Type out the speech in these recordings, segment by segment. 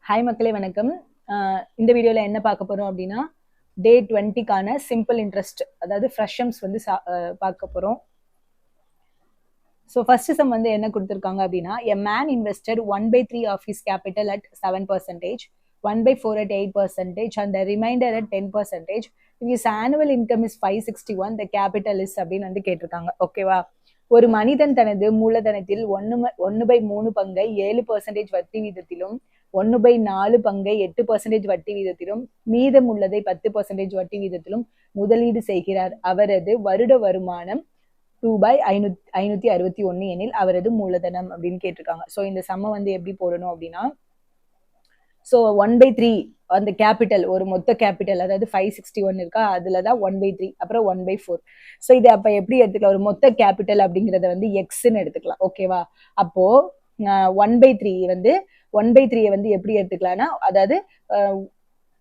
Hi மக்களே வணக்கம். இந்த வீடியோவில் என்ன பார்க்க போகிறோம் அப்படின்னா டே 20க்கான சிம்பிள் இன்ட்ரெஸ்ட் அதாவது ஃப்ரெஷம்ஸ் வந்து பார்க்க போகிறோம். ஸோ ஃபர்ஸ்ட் சம் வந்து என்ன கொடுத்துருக்காங்க அப்படின்னா a man invested 1/3 of his capital at 7%, 1/4 at 8% and the remainder at 10%. If his annual income is 561, the capital is அப்படின்னு வந்து கேட்டிருக்காங்க. ஓகேவா? ஒரு மனிதன் தனது மூலதனத்தில் 1/3 பங்கை 7% வட்டி வீதத்திலும் 1/4 பங்கை 8% வட்டி வீதத்திலும் மீதம் உள்ளதை 10% வட்டி வீதத்திலும் முதலீடு செய்கிறார். அவரது வருட வருமானம் ரூபாய் 561 எனில் அவரது மூலதனம் அப்படின்னு கேட்டிருக்காங்க. ஸோ இந்த சம்ம வந்து எப்படி போடணும் அப்படின்னா, ஸோ 1/3 அந்த கேபிட்டல், ஒரு மொத்த கேபிட்டல் அதாவது 561 இருக்கா, அதுலதான் 1/3, அப்புறம் 1/4. ஸோ இது அப்ப எப்படி எடுத்துக்கலாம், ஒரு மொத்த கேபிட்டல் அப்படிங்கறத வந்து எக்ஸ்ன்னு எடுத்துக்கலாம். ஓகேவா? அப்போ 1/3 வந்து 1/3 வந்து எப்படி எடுத்துக்கலாம்னா, அதாவது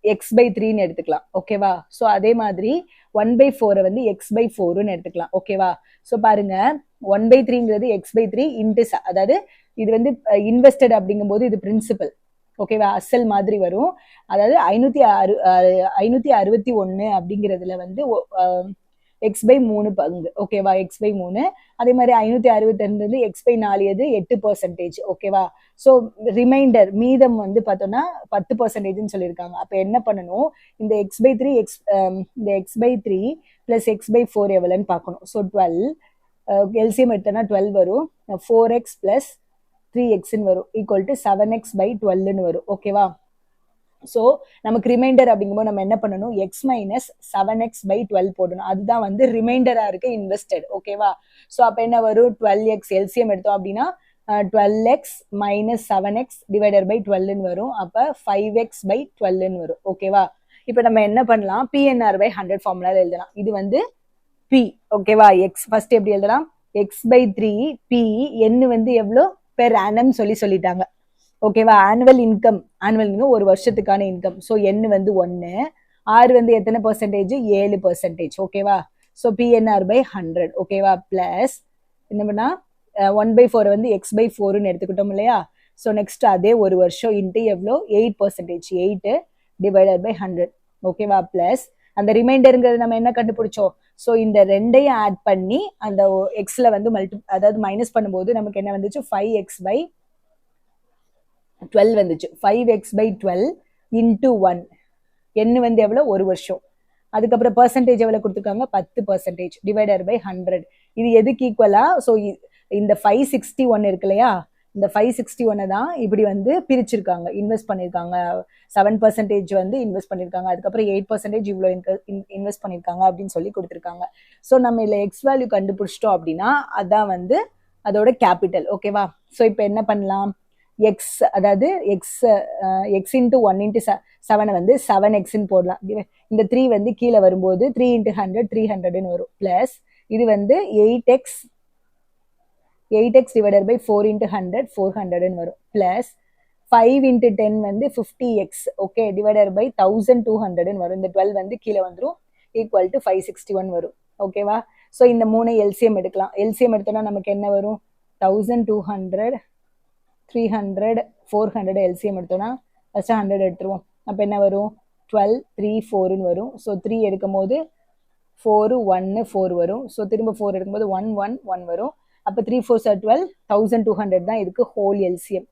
x/3ன்னு எடுத்துக்கலாம். ஓகேவா? ஸோ அதே மாதிரி 1/4 வந்து x/4ன்னு எடுத்துக்கலாம். ஓகேவா? ஸோ பாருங்க, 1/3ங்கிறது x/3 இன்டு, அதாவது இது வந்து இன்வெஸ்டட் அப்படிங்கும் போது இது பிரின்சிபல். ஓகேவா? அசல் மாதிரி வரும். அதாவது 561 அப்படிங்கிறதுல வந்து x/3 பங்கு. ஓகேவா? x/3. அதே மாதிரி 562 x/4 எது 8%. ஓகேவா? ஸோ ரிமைண்டர் மீதம் வந்து பார்த்தோம்னா 10%ன்னு சொல்லியிருக்காங்க. அப்போ என்ன பண்ணணும், இந்த x/3 இந்த x/3 பிளஸ் x/4 எவ்வளோன்னு பார்க்கணும். ஸோ 12 எல்சிஎம் எடுத்தோன்னா 12 வரும். 4x பிளஸ் 3xன்னு வரும் ஈக்குவல் டு 7x/12ன்னு வரும். ஓகேவா? ஸோ நமக்கு ரிமைண்டர் அப்படிங்கும்போது நம்ம என்ன பண்ணணும், x மைனஸ் 7x/12 போடணும். அதுதான் வந்து ரிமைண்டரா இருக்கு இன்வெஸ்டட். ஓகேவா? ஸோ அப்போ என்ன வரும், 12x எல்சிஎம் எடுத்தோம் அப்படின்னா 12x minus 7x divided by 12ன்னு வரும். அப்போ 5x/12ன்னு வரும். ஓகேவா? இப்போ நம்ம என்ன பண்ணலாம், PNR/100 ஃபார்முலாவில் எழுதலாம். இது வந்து P. ஓகேவா? எக்ஸ் ஃபர்ஸ்ட் எப்படி எழுதலாம், x/3 P, n வந்து எவ்வளோ பெர் ஆனம் சொல்லிட்டாங்க. ஓகேவா? ஆனுவல் இன்கம் ஒரு வருஷத்துக்கான இன்கம். ஸோ n வந்து 1, r வந்து எத்தனை பர்சன்டேஜ், 7%. ஓகேவா? So PNR/100. ஓகேவா? பிளஸ் என்ன பண்ணா 1/4 வந்து x/4ன்னு எடுத்துக்கிட்டோம் இல்லையா? ஸோ நெக்ஸ்ட் அதே ஒரு வருஷம் இன்ட்டு எவ்வளோ, 8%, 8 டிவைடட் பை 100. ஓகேவா? பிளஸ் அந்த ரிமைண்டருங்கிறது நம்ம என்ன கண்டுபிடிச்சோம், ஸோ இந்த ரெண்டையும் ஆட் பண்ணி அந்த எக்ஸ்ல வந்து அதாவது மைனஸ் பண்ணும்போது நமக்கு என்ன வந்துச்சு, 5x/12 வந்துச்சு. 5x/12 இன்டூ 1, n வந்து எவ்வளோ, ஒரு வருஷம். அதுக்கப்புறம் பர்சன்டேஜ் எவ்வளோ கொடுத்துருக்காங்க, 10% டிவைடட் பை 100. இது எதுக்கு ஈக்குவலா, ஸோ இந்த 561 இருக்கு இல்லையா, இந்த 561 தான் இப்படி வந்து பிரிச்சிருக்காங்க, இன்வெஸ்ட் பண்ணியிருக்காங்க. 7% வந்து இன்வெஸ்ட் பண்ணியிருக்காங்க, அதுக்கப்புறம் 8% இவ்வளோ இன்வெஸ்ட் பண்ணியிருக்காங்க அப்படின்னு சொல்லி கொடுத்துருக்காங்க. ஸோ நம்ம இதில் எக்ஸ் வேல்யூ கண்டுபிடிச்சிட்டோம் அப்படின்னா அதான் வந்து அதோட கேபிட்டல். ஓகேவா? ஸோ இப்போ என்ன பண்ணலாம், எக்ஸ் அதாவது எக்ஸ் இன்ட்டு 1 இன்ட்டு 7 வந்து 7xன்னு போடலாம். இந்த 3 வந்து கீழே வரும்போது 3 இன்ட்டு 100 300ன்னு வரும். பிளஸ் இது வந்து 8x டிவைடட் பை 4 இன்ட்டு 100 400ன்னு வரும். பிளஸ் 5 இன்ட்டு 10 வந்து 50x. ஓகே, டிவைடட் பை 1200ன்னு வரும். இந்த 12 வந்து கீழே வந்துடும், ஈக்குவல் டு 561 வரும். ஓகேவா? ஸோ இந்த 3 எல்சிஎம் எடுக்கலாம். எல்சிஎம் எடுத்தோம்னா நமக்கு என்ன வரும், 1200 300 400 எல்சிஎம் எடுத்தோம்னா ஃபர்ஸ்ட் 100 எடுத்துருவோம். அப்போ என்ன வரும், 12 3 4ன்னு வரும். ஸோ 3 எடுக்கும் போது 4 1 4 வரும். ஸோ திரும்ப 4 எடுக்கும்போது 1 1 1 வரும். அப்போ 3 4 12 1200 தான் இதுக்கு ஹோல் எல்சிஎம்.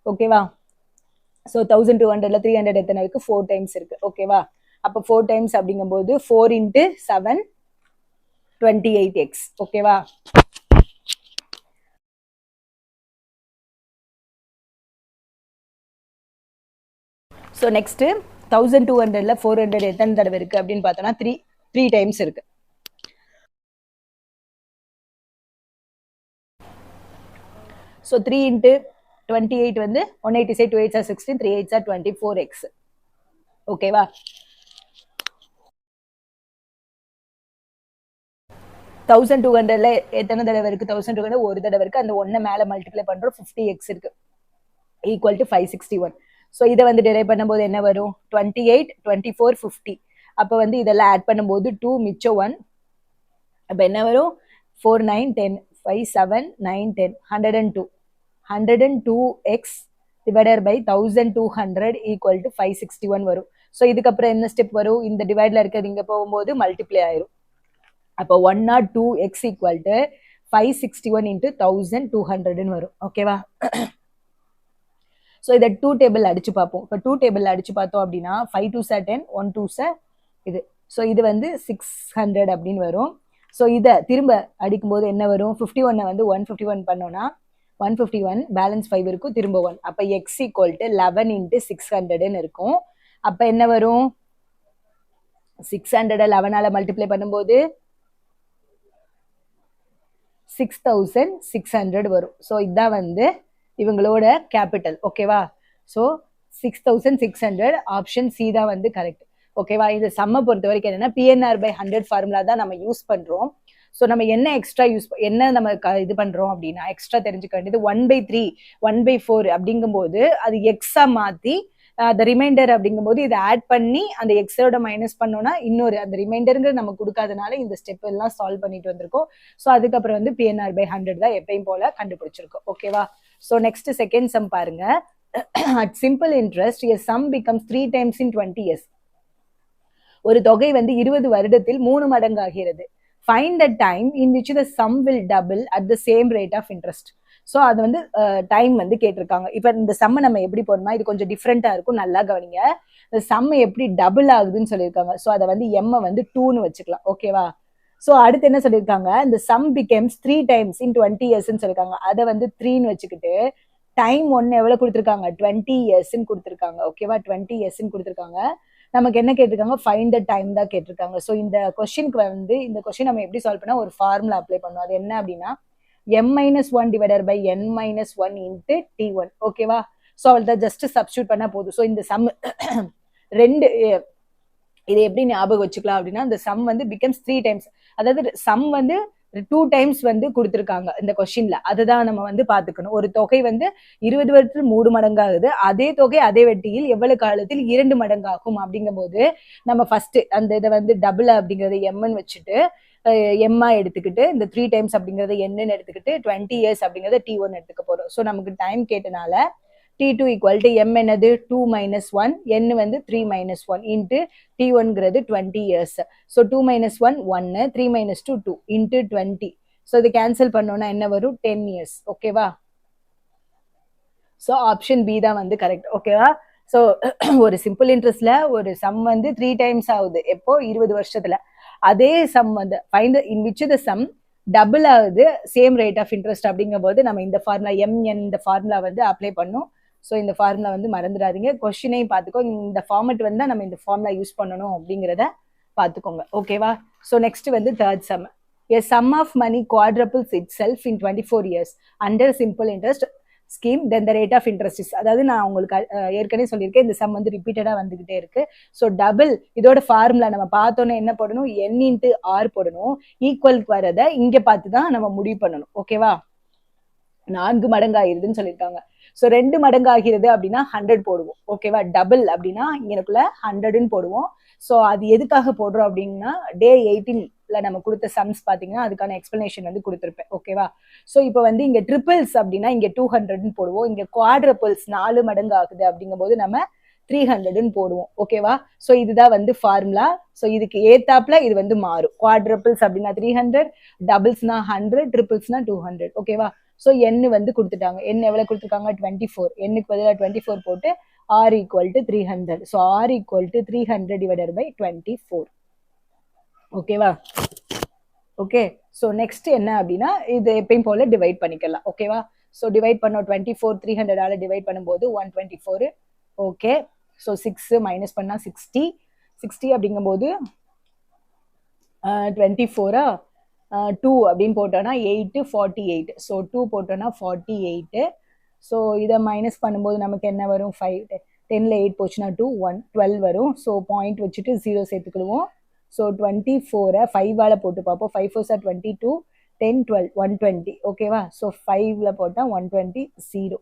ஓகேவா? ஸோ 1200ல 300 எத்தனை இருக்கு, 4 டைம்ஸ் இருக்கு. ஓகேவா? அப்போ 4 டைம்ஸ் அப்படிங்கும்போது 4 இன்ட்டு 7 28x. ஓகேவா? ஸோ நெக்ஸ்ட் 1200ல 400 எத்தனை தடவை இருக்கு அப்படின்னு பார்த்தோம்னா 3 டைம்ஸ் இருக்கு. ஸோ 3 இன்ட்டு 28 வந்து 186, 2 8 are 16, 3 8 are 24x. ஓகேவா? தௌசண்ட் 200ல எத்தனை தடவை இருக்கு, 1200 ஒரு தடவை இருக்கு. அந்த 1 மேல மல்டிப்ளை பண்றோம், 50x இருக்கு, ஈக்குவல் டு 561. ஸோ இதை வந்து டிரைவ் பண்ணும்போது என்ன வரும், 28 24 50. அப்போ வந்து இதெல்லாம் ஆட் பண்ணும்போது 2 மிச்சம் 1. அப்போ என்ன வரும், 4 9 10 5 7 9 10 102 102x divided by 1200 equal to 561 வரும். ஸோ இதுக்கப்புறம் என்ன ஸ்டெப் வரும்? இந்த டிவைட்ல இருக்கிறது இங்க போகும்போது மல்டிப்ளை ஆயிரும். அப்போ 102x equal to 561 into 1200 வரும். ஓகேவா? ஸோ இதை 2 டேபிள் அடிச்சு பார்ப்போம். இப்போ 2 டேபிள் அடிச்சு பார்த்தோம் அப்படின்னா 5 2s 10 1 2s இது. ஸோ இது வந்து 600 அப்படின்னு வரும். ஸோ இதை திரும்ப அடிக்கும்போது என்ன வரும்? 51 வந்து 151 பண்ணோம்னா 151 பேலன்ஸ் 5 இருக்கும், திரும்ப 1. அப்போ எக்ஸ் ஈக்குவல் டு 11 into 600 இருக்கும். அப்போ என்ன வரும்? 600 11ஆல மல்டிப்ளை பண்ணும்போது 6600 வரும். ஸோ இதுதான் வந்து இவங்களோட கேபிட்டல். ஓகேவா? ஸோ 6600 ஆப்ஷன் சி தான் வந்து கரெக்ட். ஓகேவா? இந்த சம்மை பொறுத்த வரைக்கும் என்னன்னா பிஎன்ஆர் பை 100 ஃபார்முலா தான் நம்ம யூஸ் பண்றோம். ஸோ நம்ம என்ன எக்ஸ்ட்ரா என்ன நம்ம இது பண்றோம் அப்படின்னா எக்ஸ்ட்ரா தெரிஞ்சுக்க வேண்டியது 1/3 1/4 அப்படிங்கும்போது அது எக்ஸா மாத்தி அந்த ரிமைண்டர் அப்படிங்கும்போது இதை ஆட் பண்ணி அந்த எக்ஸோட மைனஸ் பண்ணோம்னா இன்னொரு அந்த ரிமைண்டருங்கிறது நம்ம கொடுக்காதனால இந்த ஸ்டெப் எல்லாம் சால்வ் பண்ணிட்டு வந்திருக்கோம். ஸோ அதுக்கப்புறம் வந்து பிஎன்ஆர் பை 100 தான் எப்பயும் போல கண்டுபிடிச்சிருக்கோம். ஓகேவா? ஸோ நெக்ஸ்ட் செகண்ட் சம் பாருங்க. at simple interest a sum becomes 3 times in 20 years. ஒரு தொகை வந்து 20 வருடத்தில் 3 மடங்காகிறது. Find the time in which the sum will double at the same rate of interest. So அது வந்து டைம் வந்து கேட்டிருக்காங்க. இப்போ இந்த சம்மை நம்ம எப்படி போடணுமா, இது கொஞ்சம் டிஃப்ரெண்டா இருக்கும், நல்லா கவனிங்க. இந்த சம் எப்படி டபுள் ஆகுதுன்னு சொல்லியிருக்காங்க. ஸோ அதை வந்து எம்மை வந்து 2ன்னு வச்சுக்கலாம். ஓகேவா? ஸோ அடுத்து என்ன சொல்லியிருக்காங்க? இந்த சம் பிகம்ஸ் 3 times in 20 yearsன்னு சொல்லியிருக்காங்க. அதை வந்து 3ன்னு வச்சுக்கிட்டு டைம் ஒன்று எவ்வளவு கொடுத்துருக்காங்க? 20 yearsன்னு கொடுத்துருக்காங்க. ஓகேவா? 20 yearsன்னு கொடுத்துருக்காங்க. நமக்கு என்ன கேட்டிருக்காங்க? ஃபைண்ட் த டைம் தான் கேட்டிருக்காங்க. ஸோ இந்த கொஸ்டினுக்கு வந்து இந்த கொஸ்டின் நம்ம எப்படி சால்வ் பண்ணா ஒரு ஃபார்முலா அப்ளை பண்ணுவோம். அது என்ன அப்படின்னா m-1 divided by n-1 into t1. ஓகேவா? ஸோ அவள்தான் ஜஸ்ட் சப்ஸ்டியூட் பண்ணா போதும். ஸோ இந்த சம் ரெண்டு இதை எப்படி ஞாபகம் வச்சுக்கலாம் அப்படின்னா இந்த சம் வந்து பிகம்ஸ் 3 times, அதாவது சம் வந்து 2 times வந்து கொடுத்துருக்காங்க இந்த கொஸ்டின்ல. அதுதான் நம்ம வந்து பாத்துக்கணும். ஒரு தொகை வந்து 20 வருடத்தில் 3 மடங்காகுது, அதே தொகை அதே வட்டியில் எவ்வளவு காலத்தில் 2 மடங்காகும் அப்படிங்கும் போது நம்ம ஃபர்ஸ்ட் அந்த இதை வந்து டபுள் அப்படிங்கறது எம்ன்னு வச்சுட்டு எம்மா எடுத்துக்கிட்டு இந்த 3 times அப்படிங்கறது என்னன்னு எடுத்துக்கிட்டு 20 years அப்படிங்கறத t1 எடுத்துக்க போறோம். ஸோ நமக்கு time கேட்டனால t2 equal to m என்னது 2 minus 1, n வந்து 3 minus 1 into t1ங்கிறது 20 years. So 2 minus 1 1, 3 minus 2 2 into 20. So இது கேன்சல் பண்ணோம்னா என்ன வரும்? 10 years. ஓகேவா? ஸோ ஆப்ஷன் பி தான் வந்து கரெக்ட். ஓகேவா? ஸோ ஒரு சிம்பிள் இன்ட்ரெஸ்ட்ல ஒரு சம் வந்து 3 times ஆகுது. எப்போ? 20 வருஷத்துல. அதே சம் வந்து find in which the some double ஆகுது சேம் ரேட் ஆஃப் இன்ட்ரெஸ்ட் அப்படிங்கும் போது நம்ம இந்த ஃபார்முலா எம்என் இந்த ஃபார்முலா வந்து அப்ளை பண்ணும். ஸோ இந்த ஃபார்முலா வந்து மறந்துடாதீங்க. கொஸ்டினையும் பார்த்துக்கோ, இந்த ஃபார்மெட் வந்து நம்ம இந்த ஃபார்முலா யூஸ் பண்ணணும் அப்படிங்கிறத பார்த்துக்கோங்க. ஓகேவா? ஸோ நெக்ஸ்ட் வந்து third sum. A sum of money quadruples itself in 24 years under simple interest scheme, then the rate of interest is. அதாவது நான் உங்களுக்கு ஏற்கனவே சொல்லியிருக்கேன், இந்த சம் வந்து ரிப்பீட்டடா வந்துகிட்டே இருக்கு. ஸோ டபுள் இதோட ஃபார்முலா நம்ம பார்த்தோன்னா என்ன போடணும்? n into r போடணும். ஈக்குவலுக்கு வரதை இங்க பார்த்து தான் நம்ம முடிவு பண்ணணும். ஓகேவா? 4 மடங்காயிருதுன்னு சொல்லியிருக்காங்க. ஸோ 2 மடங்காகிறது அப்படின்னா 100 போடுவோம். ஓகேவா? டபுள் அப்படின்னா இங்கக்குள்ள 100ன்னு போடுவோம். ஸோ அது எதுக்காக போடுறோம் அப்படின்னா டே 18ல நம்ம கொடுத்த சம்ஸ் பார்த்தீங்கன்னா அதுக்கான எக்ஸ்பிளனேஷன் வந்து கொடுத்துருப்பேன். ஓகேவா? ஸோ இப்போ வந்து இங்க ட்ரிபிள்ஸ் அப்படின்னா இங்க 200ன்னு போடுவோம். இங்க குவாட்ரபிள்ஸ் 4 மடங்கு ஆகுது அப்படிங்கும் போது நம்ம 300ன்னு போடுவோம். ஓகேவா? ஸோ இதுதான் வந்து ஃபார்முலா. ஸோ இதுக்கு ஏத்தாப்புல இது வந்து மாறும். குவாட்ரபிள்ஸ் அப்படின்னா 300, டபுள்ஸ்னா 100, ட்ரிபிள்ஸ்னா 200. ஓகேவா? ஸோ n வந்து கொடுத்துட்டாங்க. n எவ்வளவு கொடுத்துருக்காங்க? 24. n-க்கு பதிலாக 24 போட்டு r equal to 300. So r equal to 300 divided by 24. ஓகேவா? ஓகே. ஸோ நெக்ஸ்ட் என்ன அப்படின்னா இது எப்பயும் போல டிவைட் பண்ணிக்கலாம். ஓகேவா? ஸோ டிவைட் பண்ணோம் 24 300ஆல டிவைட் பண்ணும்போது 124. ஓகே. ஸோ 6 மைனஸ் பண்ணா 60 அப்படிங்கும்போது 24 2 அப்படின்னு போட்டோம்னா 8 48. ஸோ 2 போட்டோம்னா 48. ஸோ இதை மைனஸ் பண்ணும்போது நமக்கு என்ன வரும்? 5 10ல் 8 போச்சுன்னா 2 1 12 வரும். ஸோ பாயிண்ட் வச்சுட்டு 0 சேர்த்துக்கிடுவோம். ஸோ 24 5ஆல போட்டு பார்ப்போம். 5 4 22 10 12 120. ஓகேவா? ஸோ 5ல போட்டால் 120 0.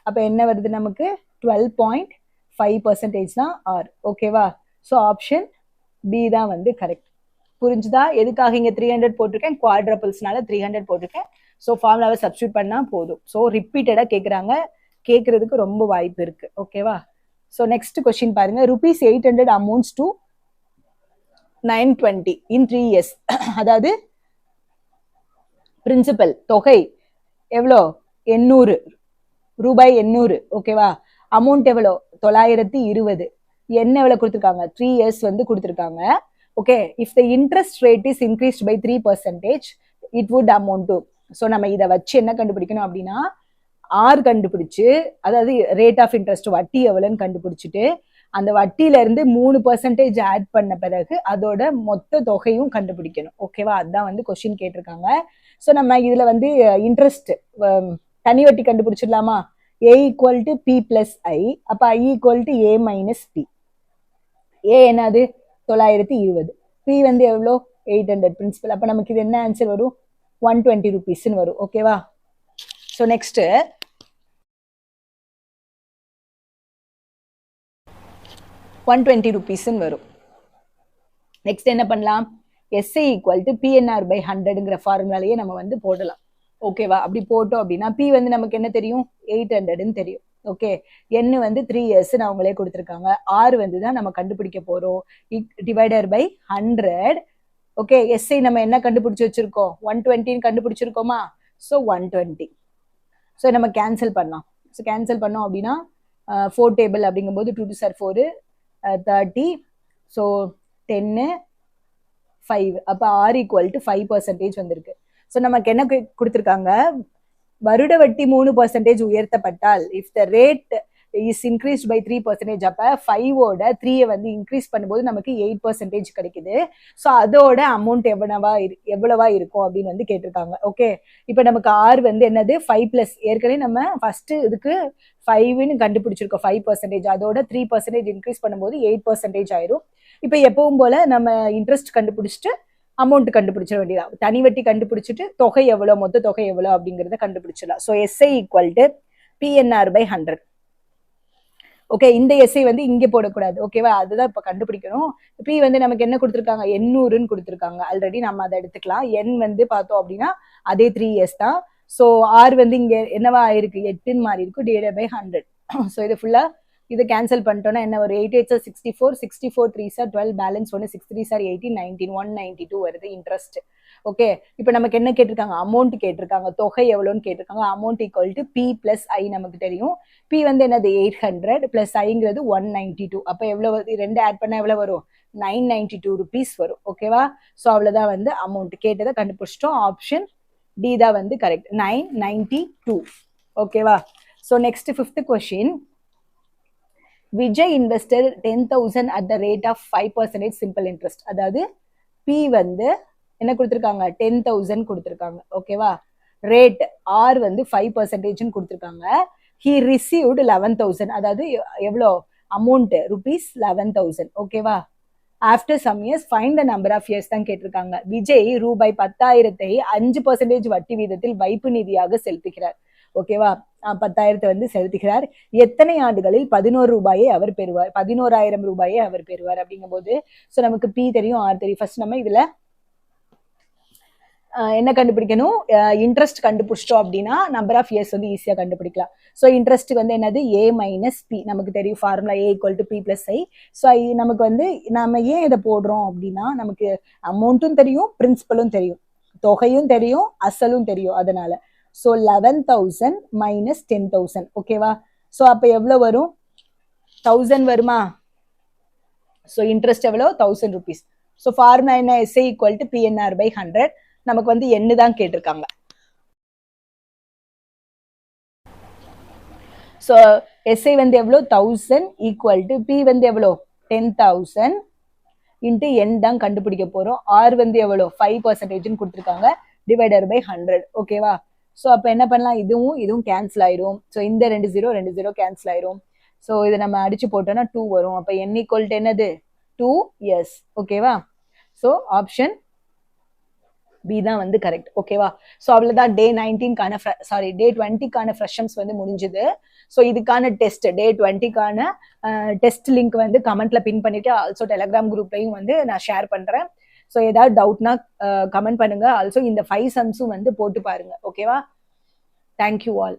அப்போ என்ன வருது நமக்கு? 12.5% தான் ஆர். ஓகேவா? ஸோ ஆப்ஷன் பி தான் வந்து கரெக்ட். புரிஞ்சுதா? எதுக்காக இங்க 300 போட்டிருக்கேன்? குவாட்ரபிள்ஸ்னால 300 போட்டிருக்கேன். ஸோ ஃபார்முலாவை சப்ஸ்டியூட் பண்ணா போதும். ஸோ ரிப்பீட்டடா கேட்குறாங்க. கேட்கறதுக்கு ரொம்ப வாய்ப்பு இருக்கு. ஓகேவா? ஸோ நெக்ஸ்ட் கொஸ்டின் பாருங்க. ₹800 அமௌண்ட்ஸ் டு 920 இன் 3 years. அதாவது பிரின்சிபல் தொகை எவ்வளோ? 800 ரூபாய் 800. ஓகேவா? அமௌண்ட் எவ்வளோ? 920. என்ன எவ்வளவு கொடுத்துருக்காங்க? 3 years வந்து கொடுத்துருக்காங்க. Okay, if the interest rate is increased by 3%, it would amount to. So நம்ம இதை வச்சு என்ன கண்டுபிடிக்கணும் அப்படின்னா, ஆர் கண்டுபிடிச்சு, அதாவது ரேட் ஆஃப் இன்ட்ரெஸ்ட் வட்டி எவ்வளோன்னு கண்டுபிடிச்சிட்டு, அந்த வட்டியில இருந்து 3% ஆட் பண்ண பிறகு அதோட மொத்த தொகையும் கண்டுபிடிக்கணும். ஓகேவா? அதுதான் வந்து கொஸ்டின் கேட்டிருக்காங்க. ஸோ நம்ம இதுல வந்து இன்ட்ரெஸ்ட் தனி வட்டி கண்டுபிடிச்சிடலாமா? A equal to P plus I. அப்ப I equal to A minus P. ஏ என்னது? 920. P வந்து எவ்வளோ? 800 பிரின்சிபல். அப்ப நமக்கு இது என்ன ஆன்சர் வரும்? 120 rupeesன்னு வரும். ஓகேவா? ஸோ நெக்ஸ்ட் 120 rupeesன்னு வரும். நெக்ஸ்ட் என்ன பண்ணலாம்? SA equal to PNR by 100ங்கிற ஃபார்முலாலேயே நம்ம வந்து போடலாம். ஓகேவா? அப்படி போட்டோம் அப்படின்னா P வந்து நமக்கு என்ன தெரியும்? 800ன்னு தெரியும். ஓகே, N வந்து 3 years அவங்களே கொடுத்துருக்காங்க. R வந்து தான் நம்ம கண்டுபிடிக்க போறோம். Divider by 100. ஓகே, SA நம்ம என்ன கண்டுபிடிச்சு வச்சிருக்கோம்? 120 கண்டுபிடிச்சிருக்கோமா? ஸோ 120. ஸோ நம்ம கேன்சல் பண்ணலாம். ஸோ கேன்சல் பண்ணோம் அப்படின்னா 4 டேபிள் அப்படிங்கும்போது 2 2 4 30. ஸோ 10 5. அப்போ R ஈக்குவல் டு 5% வந்திருக்கு. ஸோ நமக்கு என்ன கொடுத்துருக்காங்க? வருட வட்டி 3% உயர்த்தப்பட்டால், if the rate is increased by 3%, அப்ப 5ஓட 3 வந்து இன்க்ரீஸ் பண்ணும்போது நமக்கு 8% கிடைக்குது. ஸோ அதோட அமௌண்ட் எவ்வளவா இருக்கும் அப்படின்னு வந்து கேட்டிருக்காங்க. ஓகே, இப்போ நமக்கு ஆர் வந்து என்னது? 5 பிளஸ், ஏற்கனவே நம்ம ஃபர்ஸ்ட் இதுக்கு 5ன்னு கண்டுபிடிச்சிருக்கோம் 5%. அதோட 3% இன்க்ரீஸ் பண்ணும்போது 8% ஆயிரும். இப்போ எப்பவும் போல நம்ம இன்ட்ரெஸ்ட் கண்டுபிடிச்சிட்டு அமௌண்ட் கண்டுபிடிச்சிட வேண்டியதான். தனி வட்டி கண்டுபிடிச்சிட்டு தொகை எவ்வளோ, மொத்த தொகை எவ்வளோ அப்படிங்கிறத கண்டுபிடிச்சிடலாம். So SI equal to PNR by 100. Okay, இந்த SI வந்து இங்கே போடக்கூடாது. ஓகேவா? அதுதான் இப்போ கண்டுபிடிக்கணும். P வந்து நமக்கு என்ன கொடுத்துருக்காங்க? 800ன்னு கொடுத்துருக்காங்க. ஆல்ரெடி நம்ம அதை எடுத்துக்கலாம். N வந்து பார்த்தோம் அப்படின்னா அதே 3 years தான். ஸோ R வந்து இங்கே என்னவா ஆயிருக்கு? 8ன்னு மாறி இருக்கு. Divided by 100. ஸோ இது ஃபுல்லா இதை கேன்சல் பண்ணிட்டோம்னா என்ன வரும்? 8 8 64, 64 3 12, பேலன்ஸ் 1 6 3 18 19, 192 வருது இன்ட்ரெஸ்ட். ஓகே, இப்போ நமக்கு என்ன கேட்டிருக்காங்க? அமௌண்ட் கேட்டிருக்காங்க. தொகை எவ்வளோன்னு கேட்டிருக்காங்க. Amount equal to P plus I நமக்கு தெரியும். P வந்து என்னது? 800 பிளஸ் Iங்கிறது 192. அப்போ எவ்வளோ? ரெண்டு ஆட் பண்ணா எவ்வளோ வரும்? 992 rupees வரும். ஓகேவா? ஸோ அவ்வளோதான் வந்து அமௌண்ட் கேட்டதை கண்டுபிடிச்சிட்டோம். ஆப்ஷன் டி தான் வந்து கரெக்ட். 992. ஓகேவா? So next 5th question. Vijay investor 10,000 at the rate of 5% simple interest. அதாவது P வந்து என்ன கொடுத்துருக்காங்க? 10,000 கொடுத்துருக்காங்க. ஓகேவா? ரேட் R வந்து 5% கொடுத்துருக்காங்க. He received 11,000. அதாவது எவ்வளோ அமௌண்ட்? ₹11,000. ஓகேவா? After some years find the number of years தான் கேட்டிருக்காங்க. விஜய் ரூபாய் 10,000 5% வட்டி வீதத்தில் வைப்பு நிதியாக செலுத்துகிறார். ஓகேவா? 10,000 வந்து செலுத்துகிறார். எத்தனை ஆண்டுகளில் 11 ரூபாயை அவர் பெறுவார்? 11,000 ரூபாயை அவர் பெறுவார் அப்படிங்கும் போது, ஸோ நமக்கு P தெரியும், R தெரியும். ஃபர்ஸ்ட் நம்ம இதுல என்ன கண்டுபிடிக்கணும்? இன்ட்ரெஸ்ட் கண்டுபிடிச்சிட்டோம் அப்படின்னா நம்பர் ஆஃப் இயர்ஸ் வந்து ஈஸியா கண்டுபிடிக்கலாம். ஸோ இன்ட்ரெஸ்ட் வந்து என்னது? A minus P. நமக்கு தெரியும் formula A equal to P plus I. So நமக்கு வந்து நம்ம ஏன் இதை போடுறோம் அப்படின்னா, நமக்கு அமௌண்ட்டும் தெரியும், பிரின்சிபலும் தெரியும், தொகையும் தெரியும், அசலும் தெரியும். அதனால ஸோ 11,000 மைனஸ் 10,000. ஓகேவா? ஸோ அப்போ எவ்வளோ வரும்? 1000 வருமா? ஸோ இன்ட்ரெஸ்ட் எவ்வளோ? 1000 rupees. ஸோ ஃபார்முலா என்ன? SA equal to PNR by 100. நமக்கு வந்து என்ன தான் கேட்டிருக்காங்க. ஸோ SA வந்து எவ்வளோ? 1000 ஈக்குவல் டு P வந்து எவ்வளோ? 10,000 இன்ட்டு N தான் கண்டுபிடிக்க போறோம். R வந்து எவ்வளோ? 5% கொடுத்துருக்காங்க. Divided by 100. ஓகேவா? ஸோ அப்போ என்ன பண்ணலாம்? இதுவும் கேன்சல் ஆயிரும். ஸோ இந்த 2 0 கேன்சல் ஆயிரும். ஸோ இதை நம்ம அடிச்சு போட்டோம்னா 2 வரும். அப்போ N ஈக்குவல் டு என்னது? 2 years. ஓகேவா? ஸோ ஆப்ஷன் பி தான் வந்து கரெக்ட். ஓகேவா? ஸோ அவ்வளோதான் டே 19க்கான டே 20க்கான ஃப்ரெஷம்ஸ் வந்து முடிஞ்சுது. ஸோ இதுக்கான டெஸ்ட் டே 20க்கான டெஸ்ட் லிங்க் வந்து கமெண்ட்ல பின் பண்ணிட்டு, ஆல்சோ டெலிகிராம் குரூப்லையும் வந்து நான் ஷேர் பண்றேன். ஸோ ஏதாவது டவுட்னா கமெண்ட் பண்ணுங்க. ஆல்சோ இந்த 5 சம்ஸும் வந்து போட்டு பாருங்க. ஓகேவா? Thank you all.